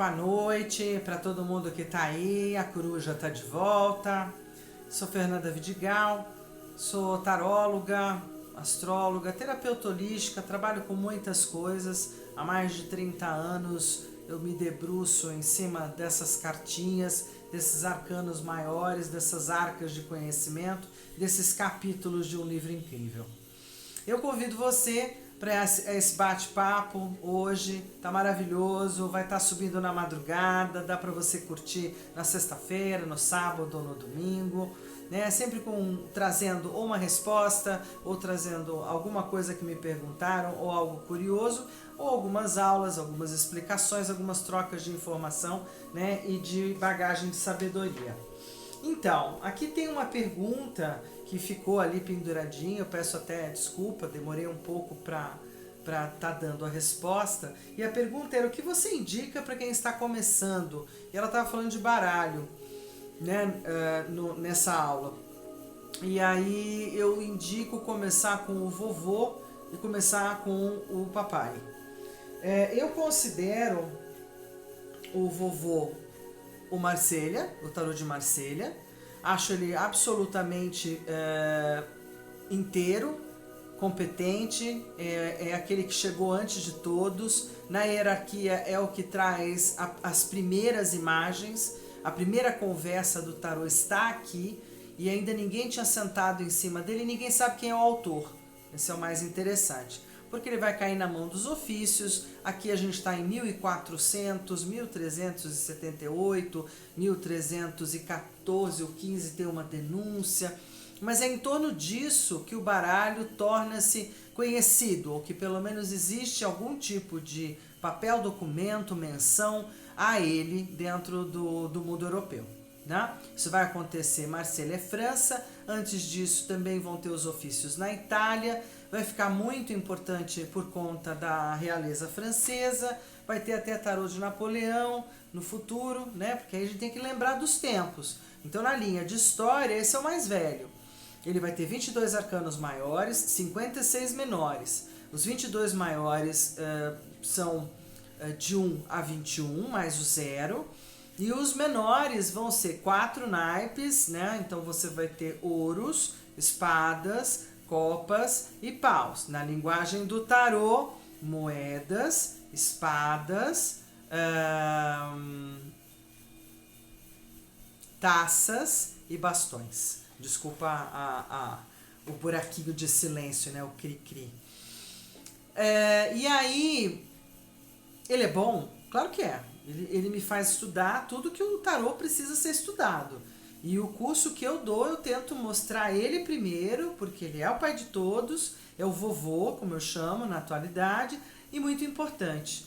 boa noite para todo mundo que tá aí, a coruja tá de volta. Sou Fernanda Vidigal, sou taróloga, astróloga, terapeuta holística, trabalho com muitas coisas. Há mais de 30 anos eu me debruço em cima dessas cartinhas, desses arcanos maiores, dessas arcas de conhecimento, desses capítulos de um livro incrível. Eu convido você para esse bate-papo hoje, tá maravilhoso, vai estar subindo na madrugada, dá para você curtir na sexta-feira, no sábado ou no domingo, né? Sempre trazendo ou uma resposta, ou trazendo alguma coisa que me perguntaram, ou algo curioso, ou algumas aulas, algumas explicações, algumas trocas de informação, né? E de bagagem de sabedoria. Então, aqui tem uma pergunta que ficou ali penduradinha, eu peço até desculpa, demorei um pouco para tá dando a resposta. E a pergunta era: o que você indica para quem está começando? E ela estava falando de baralho, né, nessa aula. E aí eu indico começar com o vovô e começar com o papai. Eu considero o vovô o Marselha, o tarô de Marselha. Acho ele absolutamente inteiro, competente, é aquele que chegou antes de todos. Na hierarquia é o que traz as primeiras imagens, a primeira conversa do tarô está aqui e ainda ninguém tinha sentado em cima dele, ninguém sabe quem é o autor. Esse é o mais interessante, porque ele vai cair na mão dos ofícios. Aqui a gente está em 1400, 1378, 1314, o 15 tem uma denúncia, mas é em torno disso que o baralho torna-se conhecido, ou que pelo menos existe algum tipo de papel, documento, menção a ele dentro do mundo europeu. Né? Isso vai acontecer em Marselha, França. Antes disso também vão ter os ofícios na Itália. Vai ficar muito importante por conta da realeza francesa. Vai ter até tarô de Napoleão no futuro, né? Porque aí a gente tem que lembrar dos tempos. Então, na linha de história, esse é o mais velho. Ele vai ter 22 arcanos maiores, 56 menores. Os 22 maiores são de 1 a 21, mais o 0. E os menores vão ser 4 naipes, né? Então você vai ter ouros, espadas, copas e paus. Na linguagem do tarô, moedas, espadas, taças e bastões. Desculpa o buraquinho de silêncio, né? O cri-cri. E aí, ele é bom? Claro que é. Ele me faz estudar tudo que o tarô precisa ser estudado. E o curso que eu dou, eu tento mostrar ele primeiro, porque ele é o pai de todos, é o vovô, como eu chamo na atualidade, e muito importante.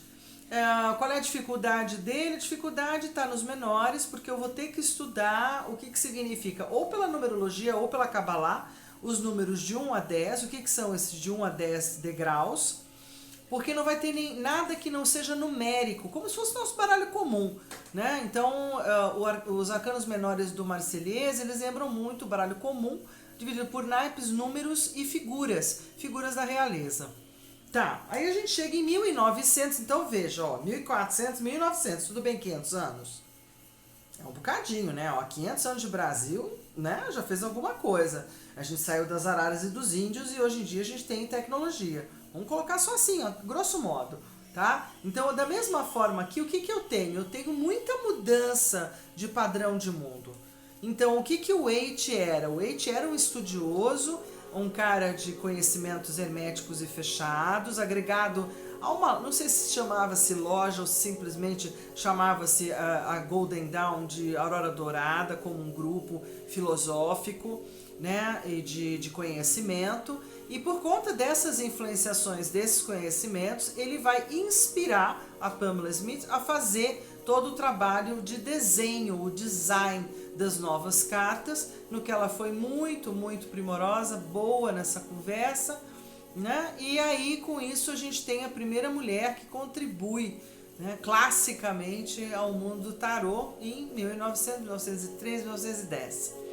Qual é a dificuldade dele? A dificuldade está nos menores, porque eu vou ter que estudar o que significa, ou pela numerologia ou pela Kabbalah, os números de 1 a 10, o que são esses de 1 a 10 degraus, porque não vai ter nada que não seja numérico, como se fosse nosso baralho comum, né? Então, os arcanos menores do Marselhês, eles lembram muito o baralho comum, dividido por naipes, números e figuras da realeza. Tá, aí a gente chega em 1900, então veja, ó, 1400, 1900, tudo bem, 500 anos? É um bocadinho, né? Ó, 500 anos de Brasil, né? Já fez alguma coisa. A gente saiu das araras e dos índios e hoje em dia a gente tem tecnologia. Vamos colocar só assim, ó, grosso modo, tá? Então, da mesma forma aqui, o que eu tenho? Eu tenho muita mudança de padrão de mundo. Então, o que o Waite era? O Waite era um estudioso, um cara de conhecimentos herméticos e fechados, agregado a uma, não sei se chamava-se loja ou simplesmente chamava-se a Golden Dawn de Aurora Dourada, como um grupo filosófico, né, e de conhecimento. E por conta dessas influenciações, desses conhecimentos, ele vai inspirar a Pamela Smith a fazer todo o trabalho de desenho, o design das novas cartas, no que ela foi muito, muito primorosa, boa nessa conversa, né? E aí, com isso, a gente tem a primeira mulher que contribui, né, classicamente ao mundo do tarô em 1900, 1903, 1910.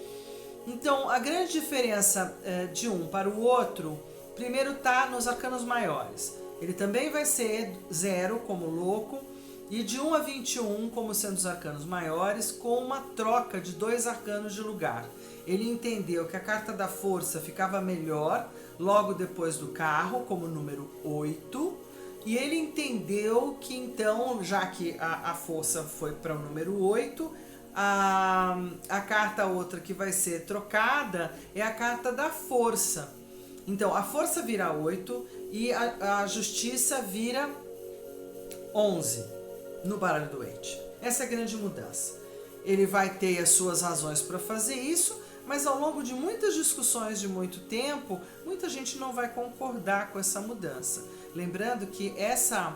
Então, a grande diferença de um para o outro, primeiro está nos arcanos maiores. Ele também vai ser 0 como louco, e de 1 a 21 como sendo os arcanos maiores, com uma troca de 2 arcanos de lugar. Ele entendeu que a carta da força ficava melhor logo depois do carro, como número 8, e ele entendeu que então, já que a força foi para o número 8, a carta outra que vai ser trocada é a carta da força. Então, a força vira 8 e a justiça vira 11 no baralho do Waite. Essa é a grande mudança. Ele vai ter as suas razões para fazer isso, mas ao longo de muitas discussões de muito tempo, muita gente não vai concordar com essa mudança. Lembrando que essa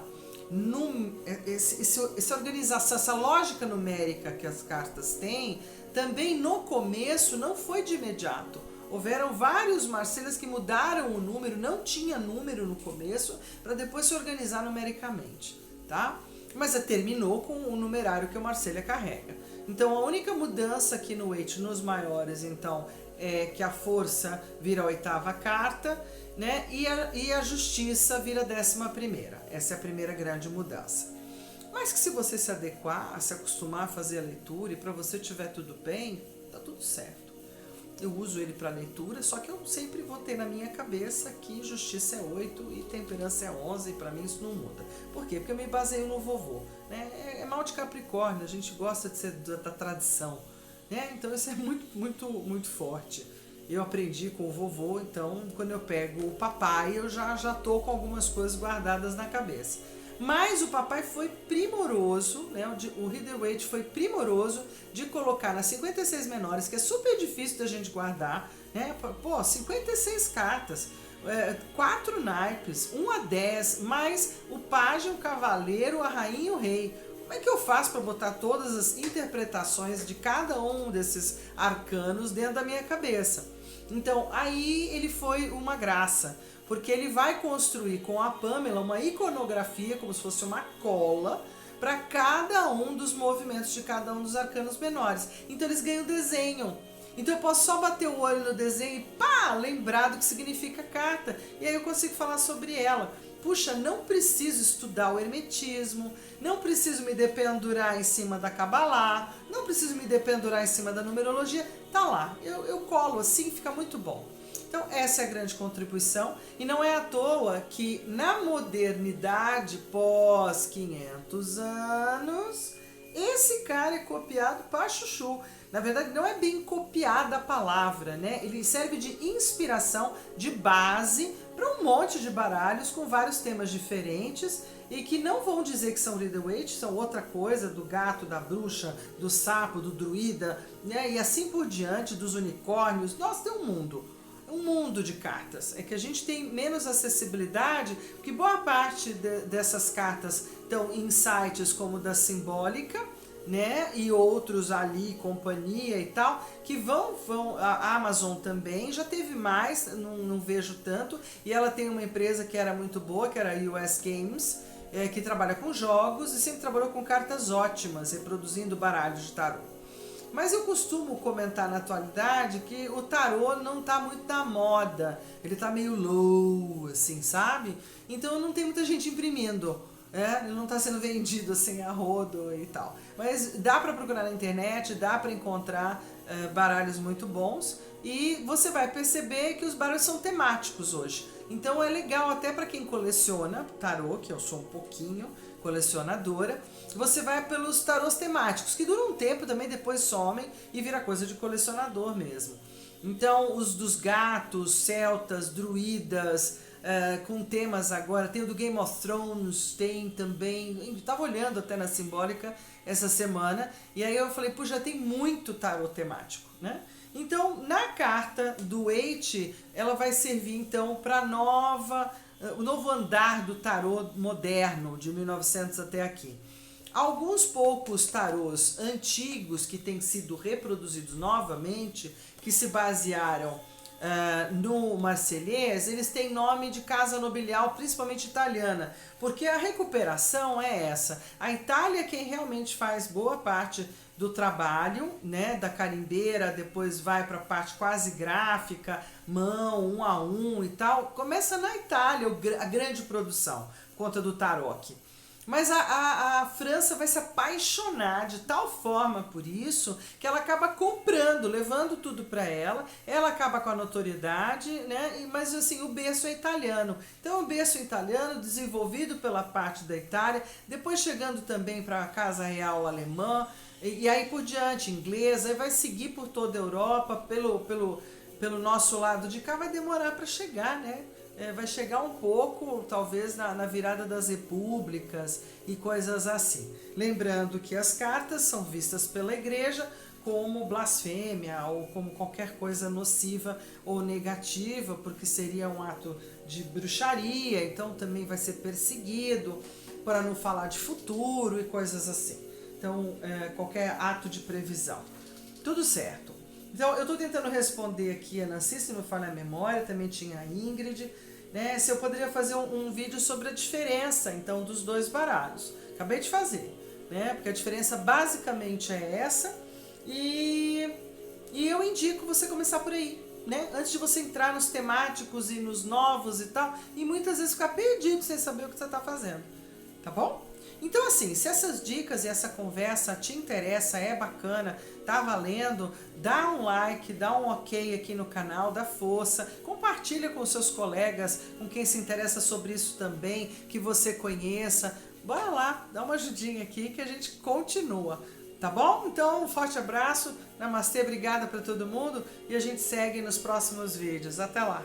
organização, essa lógica numérica que as cartas têm, também no começo não foi de imediato. Houveram vários Marselhas que mudaram o número, não tinha número no começo, para depois se organizar numericamente, tá? Mas terminou com o numerário que o Marselha carrega. Então a única mudança aqui no Waite, nos maiores, então, é que a força vira a 8ª carta, né? E a justiça vira a 11ª. Essa é a primeira grande mudança. Mas que se você se adequar, se acostumar a fazer a leitura e para você tiver tudo bem, tá tudo certo. Eu uso ele para leitura, só que eu sempre vou ter na minha cabeça que justiça é 8 e temperança é 11, e para mim isso não muda. Por quê? Porque eu me baseio no vovô, né? É mal de Capricórnio, a gente gosta de ser da tradição, né? Então isso é muito forte. Eu aprendi com o vovô, então quando eu pego o papai, eu já tô com algumas coisas guardadas na cabeça. Mas o papai foi primoroso, né? O Rider-Waite foi primoroso de colocar nas 56 menores, que é super difícil da gente guardar, né? Pô, 56 cartas, 4 naipes, 1 a 10, mais o pajem, o cavaleiro, a rainha e o rei. Como é que eu faço para botar todas as interpretações de cada um desses arcanos dentro da minha cabeça? Então, aí ele foi uma graça, porque ele vai construir com a Pamela uma iconografia, como se fosse uma cola, para cada um dos movimentos de cada um dos arcanos menores. Então eles ganham desenho. Então eu posso só bater o olho no desenho e pá, lembrar do que significa a carta. E aí eu consigo falar sobre ela. Puxa, não preciso estudar o hermetismo, não preciso me dependurar em cima da Cabalá, não preciso me dependurar em cima da numerologia. Tá lá, eu colo assim, fica muito bom. Então essa é a grande contribuição, e não é à toa que na modernidade pós 500 anos, esse cara é copiado para chuchu. Na verdade não é bem copiada a palavra, né? Ele serve de inspiração, de base para um monte de baralhos com vários temas diferentes e que não vão dizer que são Rider-Waite, são outra coisa, do gato, da bruxa, do sapo, do druida, né? E assim por diante, dos unicórnios. Nossa, tem um mundo de cartas. É que a gente tem menos acessibilidade, porque boa parte dessas cartas estão em sites como o da Simbólica, né, e outros ali, companhia e tal, que vão, a Amazon também, já teve mais, não vejo tanto, e ela tem uma empresa que era muito boa, que era a US Games, que trabalha com jogos e sempre trabalhou com cartas ótimas, reproduzindo baralhos de tarô. Mas eu costumo comentar na atualidade que o tarô não tá muito na moda, ele tá meio low, assim, sabe? Então não tem muita gente imprimindo. Ele não está sendo vendido assim a rodo e tal. Mas dá para procurar na internet, dá para encontrar baralhos muito bons, e você vai perceber que os baralhos são temáticos hoje. Então é legal até para quem coleciona tarô, que eu sou um pouquinho colecionadora, você vai pelos tarôs temáticos, que duram um tempo também, depois somem e vira coisa de colecionador mesmo. Então os dos gatos, celtas, druidas, com temas agora, tem o do Game of Thrones, tem também, estava olhando até na Simbólica essa semana, e aí eu falei, já tem muito tarô temático, né? Então, na carta do Waite, ela vai servir então para o novo andar do tarô moderno, de 1900 até aqui. Alguns poucos tarôs antigos que têm sido reproduzidos novamente, que se basearam no Marselhês, eles têm nome de casa nobilial, principalmente italiana, porque a recuperação é essa. A Itália é quem realmente faz boa parte do trabalho, né, da carimbeira, depois vai para a parte quase gráfica, mão, 1 a 1 e tal. Começa na Itália a grande produção, conta do tarot aqui. Mas a França vai se apaixonar de tal forma por isso que ela acaba comprando, levando tudo para ela acaba com a notoriedade, né? Mas assim, o berço é italiano. Então, o berço italiano desenvolvido pela parte da Itália, depois chegando também para a Casa Real alemã, e aí por diante, inglesa, e vai seguir por toda a Europa, pelo nosso lado de cá, vai demorar para chegar, né? Vai chegar um pouco, talvez, na virada das repúblicas e coisas assim. Lembrando que as cartas são vistas pela igreja como blasfêmia ou como qualquer coisa nociva ou negativa, porque seria um ato de bruxaria, então também vai ser perseguido, para não falar de futuro e coisas assim. Então, qualquer ato de previsão. Tudo certo. Então, eu estou tentando responder aqui a Nancy, se não falha a memória, também tinha a Ingrid, né? Se eu poderia fazer um vídeo sobre a diferença, então, dos dois baralhos. Acabei de fazer, né? Porque a diferença basicamente é essa, e eu indico você começar por aí, né? Antes de você entrar nos temáticos e nos novos e tal, e muitas vezes ficar perdido sem saber o que você está fazendo, tá bom? Então assim, se essas dicas e essa conversa te interessa, é bacana, tá valendo, dá um like, dá um ok aqui no canal, dá força, compartilha com seus colegas, com quem se interessa sobre isso também, que você conheça. Bora lá, dá uma ajudinha aqui que a gente continua, tá bom? Então um forte abraço, namastê, obrigada para todo mundo e a gente segue nos próximos vídeos. Até lá!